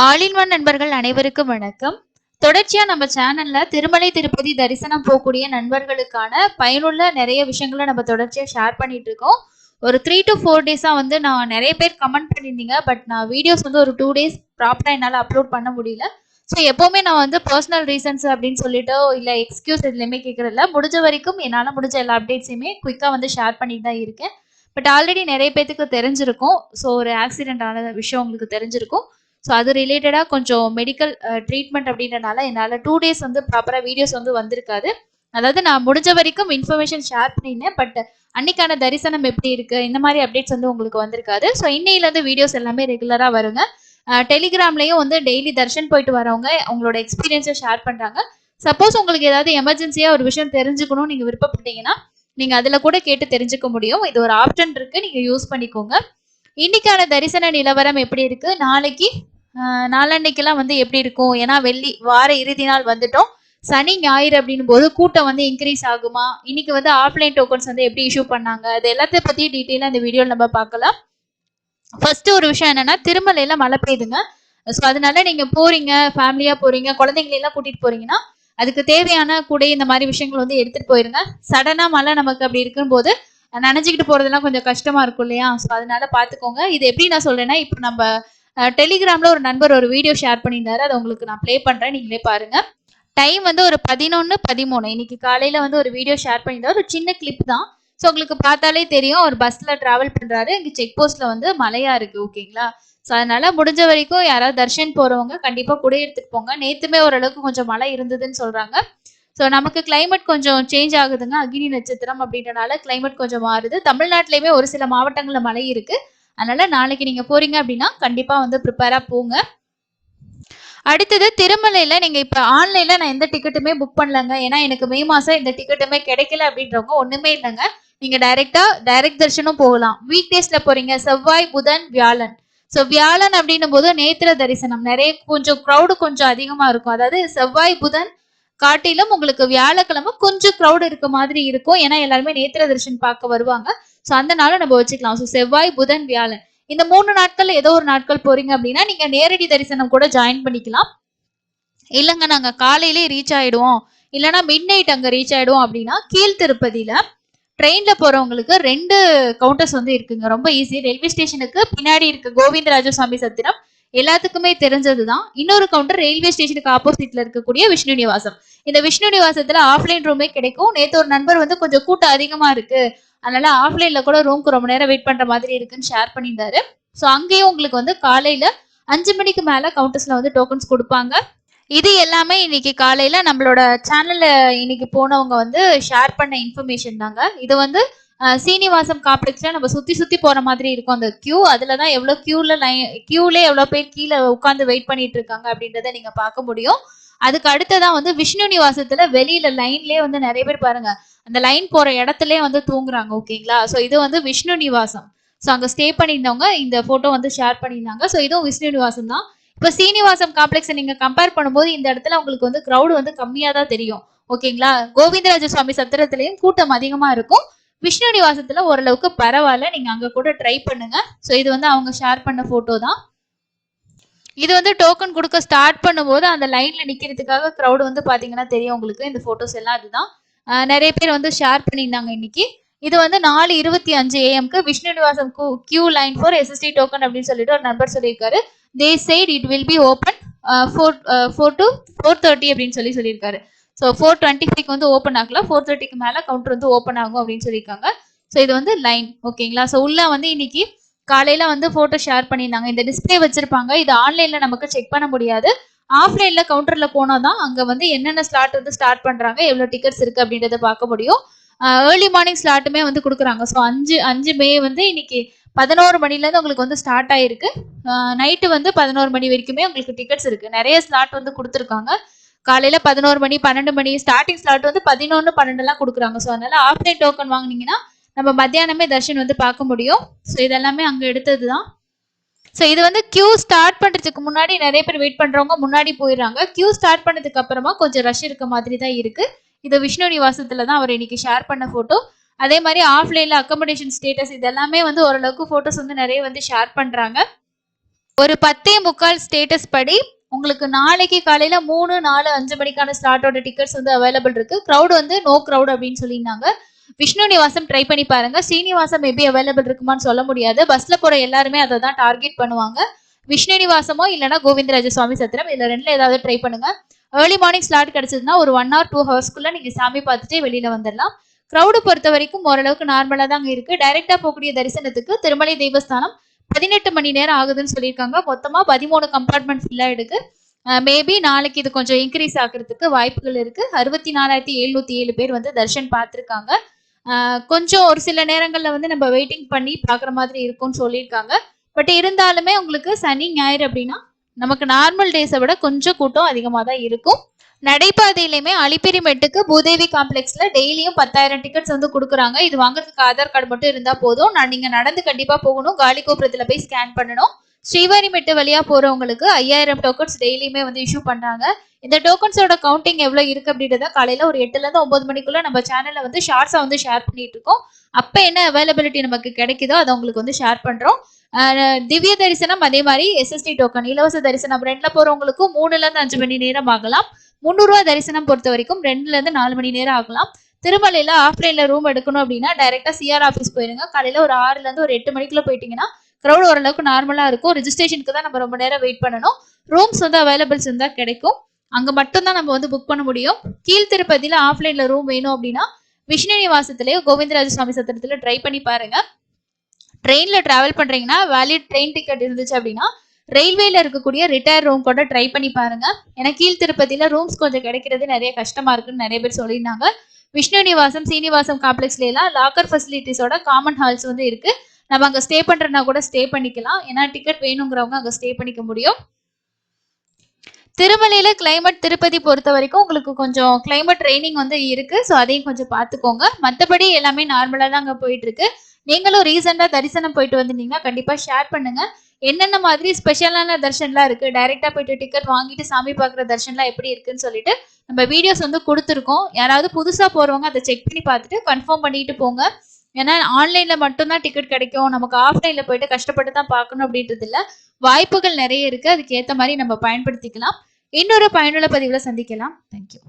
All in one நண்பர்கள் அனைவருக்கும் வணக்கம். தொடர்ச்சியா நம்ம சேனல்ல திருமலை திருப்பதி தரிசனம் போகக்கூடிய நண்பர்களுக்கான பயனுள்ள நிறைய விஷயங்களை நம்ம தொடர்ச்சியா ஷேர் பண்ணிட்டு இருக்கோம். ஒரு 3 to 4 டேஸா வந்து நான் நிறைய பேர் கமெண்ட் பண்ணியிருந்தீங்க. பட் நான் வீடியோஸ் வந்து ஒரு 2 டேஸ் ப்ராப்பரா என்னால் அப்லோட் பண்ண முடியல. ஸோ எப்பவுமே நான் வந்து பர்சனல் ரீசன்ஸ் அப்படின்னு சொல்லிட்டோ இல்லை எக்ஸ்கியூஸ் எதுலையுமே கேட்கறதில்ல. முடிஞ்ச வரைக்கும் என்னால் முடிஞ்ச எல்லா அப்டேட்ஸையுமே குயிக்காக வந்து ஷேர் பண்ணிட்டு தான் இருக்கேன். பட் ஆல்ரெடி நிறைய பேத்துக்கு தெரிஞ்சிருக்கும். ஸோ ஒரு ஆக்சிடென்ட் ஆன விஷயம் உங்களுக்கு தெரிஞ்சிருக்கும். ஸோ அது ரிலேட்டடாக கொஞ்சம் மெடிக்கல் ட்ரீட்மெண்ட் அப்படின்றனால என்னால் 2 டேஸ் வந்து ப்ராப்பராக வீடியோஸ் வந்து வந்திருக்காது. அதாவது நான் முடிஞ்ச வரைக்கும் இன்ஃபர்மேஷன் ஷேர் பண்ணியிருந்தேன். பட் அன்னைக்கான தரிசனம் எப்படி இருக்கு இந்த மாதிரி அப்டேட்ஸ் வந்து உங்களுக்கு வந்திருக்காது. ஸோ இன்னையிலேருந்து வீடியோஸ் எல்லாமே ரெகுலராக வருங்க. டெலிகிராம்லையும் வந்து டெய்லி தர்ஷன் போயிட்டு வரவங்க அவங்களோட எக்ஸ்பீரியன்ஸை ஷேர் பண்ணுறாங்க. சப்போஸ் உங்களுக்கு ஏதாவது எமர்ஜென்சியாக ஒரு விஷயம் தெரிஞ்சுக்கணும்னு நீங்கள் விருப்பப்பட்டீங்கன்னா நீங்கள் அதில் கூட கேட்டு தெரிஞ்சுக்க முடியும். இது ஒரு ஆப்ஷன் இருக்கு, நீங்கள் யூஸ் பண்ணிக்கோங்க. இன்னைக்கான தரிசன நிலவரம் எப்படி இருக்கு, நாளைக்கு நாளன்னைக்கெல்லாம் வந்து எப்படி இருக்கும்? ஏன்னா வெள்ளி வார இறுதி நாள் வந்துட்டோம். சனி ஞாயிறு அப்படின்னும் போது கூட்டம் வந்து இன்க்ரீஸ் ஆகுமா? இன்னைக்கு வந்து ஆஃப்லைன் டோக்கன்ஸ் வந்து எப்படி இஷ்யூ பண்ணாங்க, அது எல்லாத்த பத்தி டீட்டெயிலாக இந்த வீடியோவில் நம்ம பார்க்கலாம். ஃபர்ஸ்ட் ஒரு விஷயம் என்னன்னா, திருமலையில மழை பெய்யுதுங்க. ஸோ அதனால நீங்க போறீங்க, ஃபேமிலியா போறீங்க, குழந்தைங்களெல்லாம் கூட்டிட்டு போறீங்கன்னா அதுக்கு தேவையான குடை இந்த மாதிரி விஷயங்கள் வந்து எடுத்துட்டு போயிருங்க. சடனா மழை நமக்கு அப்படி இருக்கும்போது நனைஞ்சிக்கிட்டு போறதெல்லாம் கொஞ்சம் கஷ்டமா இருக்கும் இல்லையா? ஸோ அதனால பாத்துக்கோங்க. இது எப்படி நான் சொல்றேன்னா, இப்போ நம்ம டெலிகிராம்ல ஒரு நண்பர் ஒரு வீடியோ ஷேர் பண்ணியிருந்தாரு. அதை உங்களுக்கு நான் ப்ளே பண்றேன், நீங்களே பாருங்க. டைம் வந்து ஒரு 11:13 இன்னைக்கு காலையில வந்து ஒரு வீடியோ ஷேர் பண்ணியிருந்தாரு. ஒரு சின்ன கிளிப் தான். ஸோ உங்களுக்கு பார்த்தாலே தெரியும், ஒரு பஸ்ல டிராவல் பண்றாரு. இங்க செக் போஸ்ட்ல வந்து மழையா இருக்கு, ஓகேங்களா? ஸோ அதனால முடிஞ்ச வரைக்கும் யாராவது தர்ஷன் போறவங்க கண்டிப்பா குடை எடுத்துட்டு போங்க. நேத்துமே ஓரளவுக்கு கொஞ்சம் மழை இருந்ததுன்னு சொல்றாங்க. ஸோ நமக்கு கிளைமேட் கொஞ்சம் சேஞ்ச் ஆகுதுங்க. அக்னி நட்சத்திரம் அப்படின்றனால கிளைமேட் கொஞ்சம் மாறுது. தமிழ்நாட்டிலேயுமே ஒரு சில மாவட்டங்கள்ல மழை இருக்கு. அதனால நாளைக்கு நீங்க போறீங்க அப்படின்னா கண்டிப்பா வந்து ப்ரிப்பேரா போங்க. அடுத்தது திருமலையில நீங்க இப்ப ஆன்லைன்ல நான் எந்த டிக்கெட்டுமே புக் பண்ணலங்க. ஏன்னா எனக்கு மே மாசம் எந்த டிக்கெட்டுமே கிடைக்கல அப்படின்றவங்க ஒண்ணுமே இல்லைங்க. நீங்க டைரக்ட் தரிசனம் போகலாம். வீக் டேஸ்ல போறீங்க, செவ்வாய், புதன், வியாழன். ஸோ வியாழன் அப்படின்னும் போது நேத்திர தரிசனம் நிறைய கொஞ்சம் க்ரௌடு கொஞ்சம் அதிகமா இருக்கும். அதாவது செவ்வாய் புதன் காட்டிலும் உங்களுக்கு வியாழக்கிழமை கொஞ்சம் க்ரௌட் இருக்க மாதிரி இருக்கும். ஏன்னா எல்லாருமே நேத்திர தரிசனம் பார்க்க வருவாங்க. ஸோ அந்த நாளும் நம்ம வச்சுக்கலாம். ஸோ செவ்வாய் புதன் வியாழன் இந்த 3 நாட்கள் ஏதோ ஒரு நாட்கள் போறீங்க அப்படின்னா நீங்க நேரடி தரிசனம் கூட ஜாயின் பண்ணிக்கலாம். இல்லைங்க நாங்க காலையிலே ரீச் ஆயிடுவோம், இல்லைன்னா மிட் நைட் அங்க ரீச் ஆயிடுவோம் அப்படின்னா கீழ் திருப்பதியில ட்ரெயின்ல போறவங்களுக்கு 2 கவுண்டர்ஸ் வந்து இருக்குங்க. ரொம்ப ஈஸி. ரயில்வே ஸ்டேஷனுக்கு பின்னாடி இருக்க கோவிந்தராஜசுவாமி சத்திரம் எல்லாத்துக்குமே தெரிஞ்சதுதான். இன்னொரு கவுண்டர் ரயில்வே ஸ்டேஷனுக்கு ஆப்போசிட்ல இருக்கக்கூடிய விஷ்ணு நிவாசம். இந்த விஷ்ணு நிவாசத்துல ஆஃப்லைன் ரூமே கிடைக்கும். நேத்து ஒரு நண்பர் வந்து கொஞ்சம் கூட்டம் அதிகமா இருக்கு, அதனால ஆஃப்லைன்ல கூட ரூம்க்கு ரொம்ப நேரம் வெயிட் பண்ற மாதிரி இருக்குன்னு ஷேர் பண்ணியிருந்தாரு. ஸோ அங்கேயும் உங்களுக்கு வந்து காலையில 5 மணிக்கு மேல கவுண்டர்ஸ்ல வந்து டோக்கன்ஸ் கொடுப்பாங்க. இது எல்லாமே இன்னைக்கு காலையில நம்மளோட சேனல்ல இன்னைக்கு போனவங்க வந்து ஷேர் பண்ண இன்ஃபர்மேஷன் தாங்க. இது வந்து சீனிவாசம் காம்ப்ளெக்ஸ்ல நம்ம சுத்தி சுத்தி போற மாதிரி இருக்கும் அந்த கியூ. அதுலதான் எவ்வளவு கியூல எவ்வளவு பேர் கீழே உட்காந்து வெயிட் பண்ணிட்டு இருக்காங்க அப்படின்றத நீங்க பார்க்க முடியும். அதுக்கு அடுத்ததான் வந்து விஷ்ணு நிவாசத்துல வெளியில லைன்லயே வந்து நிறைய பேர் பாருங்க, அந்த லைன் போற இடத்துலயே வந்து தூங்குறாங்க, ஓகேங்களா? ஸோ இது வந்து விஷ்ணு நிவாசம். ஸோ அங்க ஸ்டே பண்ணியிருந்தவங்க இந்த போட்டோ வந்து ஷேர் பண்ணியிருந்தாங்க. ஸோ இதுவும் விஷ்ணு நிவாசம் தான். இப்போ சீனிவாசம் காம்ப்ளெக்ஸ் நீங்க கம்பேர் பண்ணும்போது இந்த இடத்துல உங்களுக்கு வந்து கிரௌட் வந்து கம்மியா தான் தெரியும், ஓகேங்களா? கோவிந்தராஜ சுவாமி சத்திரத்திலையும் கூட்டம் அதிகமா இருக்கும். விஷ்ணு நிவாசத்துல ஓரளவுக்கு பரவாயில்ல, நீங்க அங்க கூட ட்ரை பண்ணுங்க. ஸோ இது வந்து அவங்க ஷேர் பண்ண போட்டோ தான். இது வந்து டோக்கன் கொடுக்க ஸ்டார்ட் பண்ணும்போது அந்த லைன்ல நிக்கிறதுக்காக கிரௌட் வந்து பாத்தீங்கன்னா தெரியும் உங்களுக்கு. இந்த போட்டோஸ் எல்லாம் இதுதான். நிறைய பேர் வந்து ஷேர் பண்ணியிருந்தாங்க இன்னைக்கு. இது வந்து 4:25 AM Vishnu Nivasam queue line for SSD token அப்படின்னு சொல்லிட்டு ஒரு நண்பர் சொல்லியிருக்காரு. They said it will be open 4 to 4:30 அப்படின்னு சொல்லியிருக்காரு. ஸோ 4:25 வந்து ஓப்பன் ஆகல, 4:30 மேல கவுண்டர் வந்து ஓப்பன் ஆகும் அப்படின்னு சொல்லியிருக்காங்க. ஸோ இது வந்து லைன், ஓகேங்களா? ஸோ உள்ள வந்து இன்னைக்கு காலையில வந்து போட்டோ ஷேர் பண்ணியிருந்தாங்க. இந்த டிஸ்பிளே வச்சிருப்பாங்க. இது ஆன்லைன்ல நமக்கு செக் பண்ண முடியாது. ஆஃப்லைன்ல கவுண்டர்ல போனாதான் அங்க வந்து என்னென்ன ஸ்லாட் வந்து ஸ்டார்ட் பண்றாங்க, எவ்வளவு டிக்கெட்ஸ் இருக்கு அப்படின்றத பார்க்க முடியும். ஏர்லி மார்னிங் ஸ்லாட்டுமே வந்து கொடுக்குறாங்க. ஸோ 5 மே வந்து இன்னைக்கு 11 மணிலேருந்து உங்களுக்கு வந்து ஸ்டார்ட் ஆயிருக்கு. நைட்டு வந்து 11 மணி வரைக்குமே உங்களுக்கு டிக்கெட்ஸ் இருக்கு. நிறைய ஸ்லாட் வந்து கொடுத்துருக்காங்க. காலையில 11 மணி 12 மணி ஸ்டார்டிங் ஸ்லாட் வந்து 11 12 கொடுக்குறாங்க. ஸோ அதனால ஆஃப்லைன் டோக்கன் வாங்கினீங்கன்னா நம்ம மத்தியானமே தர்ஷன் வந்து பார்க்க முடியும். ஸோ இதெல்லாமே அங்க எடுத்தது தான். ஸோ இது வந்து கியூ ஸ்டார்ட் பண்றதுக்கு முன்னாடி நிறைய பேர் வெயிட் பண்றவங்க முன்னாடி போயிடுறாங்க. கியூ ஸ்டார்ட் பண்ணதுக்கு அப்புறமா கொஞ்சம் ரஷ் இருக்க மாதிரி தான் இருக்கு. இது விஷ்ணு நிவாசத்துல தான் அவர் இன்னைக்கு ஷேர் பண்ண போட்டோ. அதே மாதிரி ஆஃப்லைன்ல அக்கமடேஷன் ஸ்டேட்டஸ் இது எல்லாமே வந்து ஓரளவுக்கு போட்டோஸ் வந்து நிறைய வந்து ஷேர் பண்றாங்க. ஒரு 10:45 ஸ்டேட்டஸ் படி உங்களுக்கு நாளைக்கு காலையில 3, 4, 5 மணிக்கான ஸ்லாட்டோட டிக்கெட்ஸ் வந்து அவைலபிள் இருக்கு. கிரௌட் வந்து நோ கிரௌட் அப்படின்னு சொல்லியிருந்தாங்க. விஷ்ணு நிவாசம் ட்ரை பண்ணி பாருங்க. ஸ்ரீனிவாசம் மேபி அவைலபிள் இருக்குமான்னு சொல்ல முடியாது. பஸ்ல போற எல்லாருமே அதை தான் டார்கெட் பண்ணுவாங்க. விஷ்ணு நிவாசமோ இல்லைன்னா கோவிந்தராஜ சுவாமி சத்திரம் இதுல ரெண்டுல ஏதாவது ட்ரை பண்ணுங்க. ஏர்லி மார்னிங் ஸ்லாட் கிடைச்சதுன்னா ஒரு 1 or 2 ஹவர்ஸ்க்குள்ள நீங்க சாமி பார்த்துட்டு வெளியில வந்துடலாம். கிரௌடு பொறுத்த வரைக்கும் ஓரளவுக்கு நார்மலா தாங்க இருக்கு. டைரக்டா போகக்கூடிய தரிசனத்துக்கு திருமலை தேவஸ்தானம் 18 மணி நேரம் ஆகுதுன்னு சொல்லியிருக்காங்க. மொத்தமா 13 கம்பார்ட்மெண்ட் ஃபில்லா இருக்கு. மேபி நாளைக்கு இது கொஞ்சம் இன்க்ரீஸ் ஆகிறதுக்கு வாய்ப்புகள் இருக்கு. 64,707 பேர் வந்து தர்ஷன் பார்த்துருக்காங்க. கொஞ்சம் ஒரு சில நேரங்கள்ல வந்து நம்ம வெயிட்டிங் பண்ணி பாக்குற மாதிரி இருக்கும்னு சொல்லியிருக்காங்க. பட் இருந்தாலுமே உங்களுக்கு சனி ஞாயிறு அப்படின்னா நமக்கு நார்மல் டேஸை விட கொஞ்சம் கூட்டம் அதிகமாக தான் இருக்கும். நடைபாதையிலுமே அலிப்பிரி மெட்டுக்கு பூதேவி காம்ப்ளெக்ஸ்ல டெய்லியும் 10,000 டிக்கெட்ஸ் வந்து கொடுக்குறாங்க. இது வாங்குறதுக்கு ஆதார் கார்டு மட்டும் இருந்தா போதும். நீங்க நடந்து கண்டிப்பா போகணும். காலி கோபுரத்துல போய் ஸ்கேன் பண்ணணும். ஸ்ரீவாரி மெட்டு வழியா போறவங்களுக்கு 5,000 டோக்கன்ஸ் டெய்லியுமே வந்து இஷ்யூ பண்றாங்க. இந்த டோக்கன்ஸோட கவுண்டிங் எவ்வளவு இருக்கு அப்படின்றத காலையில ஒரு 8ல இருந்து 9 மணிக்குள்ள நம்ம சேனல்ல வந்து ஷார்ட்ஸா வந்து ஷேர் பண்ணிட்டு இருக்கோம். அப்ப என்ன அவைலபிலிட்டி நமக்கு கிடைக்குதோ அதை உங்களுக்கு வந்து ஷேர் பண்றோம். திவ்ய தரிசனம் அதே மாதிரி எஸ்எஸ்டி டோக்கன் இலவச தரிசனம் ரெண்டுல போறவங்களுக்கும் 3ல இருந்து 5 மணி நேரம் ஆகலாம். 300 ரூபாய் தரிசனம் பொறுத்த வரைக்கும் 2ல இருந்து 4 மணி நேரம் ஆகலாம். திருமலையில ஆஃப்லைன்ல ரூம் எடுக்கணும் அப்படின்னா டைரக்டா சிஆர் ஆஃபீஸ் போயிருங்க. காலையில ஒரு 6ல இருந்து ஒரு 8 மணிக்குள்ள போயிட்டீங்கன்னா கிரௌட் ஓரளவுக்கு நார்மலா இருக்கும். ரிஜிஸ்ட்ரேஷனுக்கு தான் நம்ம ரொம்ப நேரம் வெயிட் பண்ணணும். ரூம்ஸ் வந்து அவைலபிள்ஸ் இருந்தா கிடைக்கும். அங்க மட்டும் தான் நம்ம வந்து புக் பண்ண முடியும். கீழ் திருப்பதியில ஆஃப்லைன்ல ரூம் வேணும் அப்படின்னா விஷ்ணு நிவாசத்திலேயோ கோவிந்தராஜ சுவாமி சத்திரத்துல ட்ரை பண்ணி பாருங்க. ட்ரெயின்ல டிராவல் பண்றீங்கன்னா வேலிட் ட்ரெயின் டிக்கெட் இருந்துச்சு அப்படின்னா ரயில்வேல இருக்கக்கூடிய ரிட்டையர் ரூம் கூட ட்ரை பண்ணி பாருங்க. ஏன்னா கீழ் திருப்பதியில ரூம்ஸ் கொஞ்சம் கிடைக்கிறது நிறைய கஷ்டமா இருக்குன்னு நிறைய பேர் சொல்லியிருந்தாங்க. விஷ்ணு நிவாசம் சீனிவாசம் காம்ப்ளெக்ஸ்ல எல்லாம் லாக்கர் ஃபெசிலிட்டிஸோட காமன் ஹால்ஸ் வந்து இருக்கு. நம்ம அங்க ஸ்டே பண்றதுனா கூட ஸ்டே பண்ணிக்கலாம். ஏன்னா டிக்கெட் வேணுங்கிறவங்க அங்க ஸ்டே பண்ணிக்க முடியும். திருமலையில கிளைமேட் திருப்பதி பொறுத்த வரைக்கும் உங்களுக்கு கொஞ்சம் கிளைமேட் ட்ரைனிங் வந்து இருக்கு. ஸோ அதையும் கொஞ்சம் பார்த்துக்கோங்க. மற்றபடி எல்லாமே நார்மலா தான் அங்கே போயிட்டு இருக்கு. நீங்களும் ரீசெண்டா தரிசனம் போயிட்டு வந்திருந்தீங்கன்னா கண்டிப்பா ஷேர் பண்ணுங்க. என்னென்ன மாதிரி ஸ்பெஷலான தர்ஷன்லாம் இருக்கு, டைரக்டா போயிட்டு டிக்கெட் வாங்கிட்டு சாமி பார்க்குற தர்ஷன்லாம் எப்படி இருக்குன்னு சொல்லிட்டு நம்ம வீடியோஸ் வந்து கொடுத்துருக்கோம். யாராவது புதுசா போறவங்க அதை செக் பண்ணி பார்த்துட்டு கன்ஃபார்ம் பண்ணிட்டு போங்க. ஏன்னா ஆன்லைன்ல மட்டும்தான் டிக்கெட் கிடைக்கும், நமக்கு ஆஃப்லைன்ல போயிட்டு கஷ்டப்பட்டு தான் பார்க்கணும் அப்படின்றது இல்லை. வாய்ப்புகள் நிறைய இருக்கு. அதுக்கு ஏற்ற மாதிரி நம்ம பயன்படுத்திக்கலாம். இன்னொரு பயனுள்ள பதிவுல சந்திக்கலாம். தேங்க்யூ.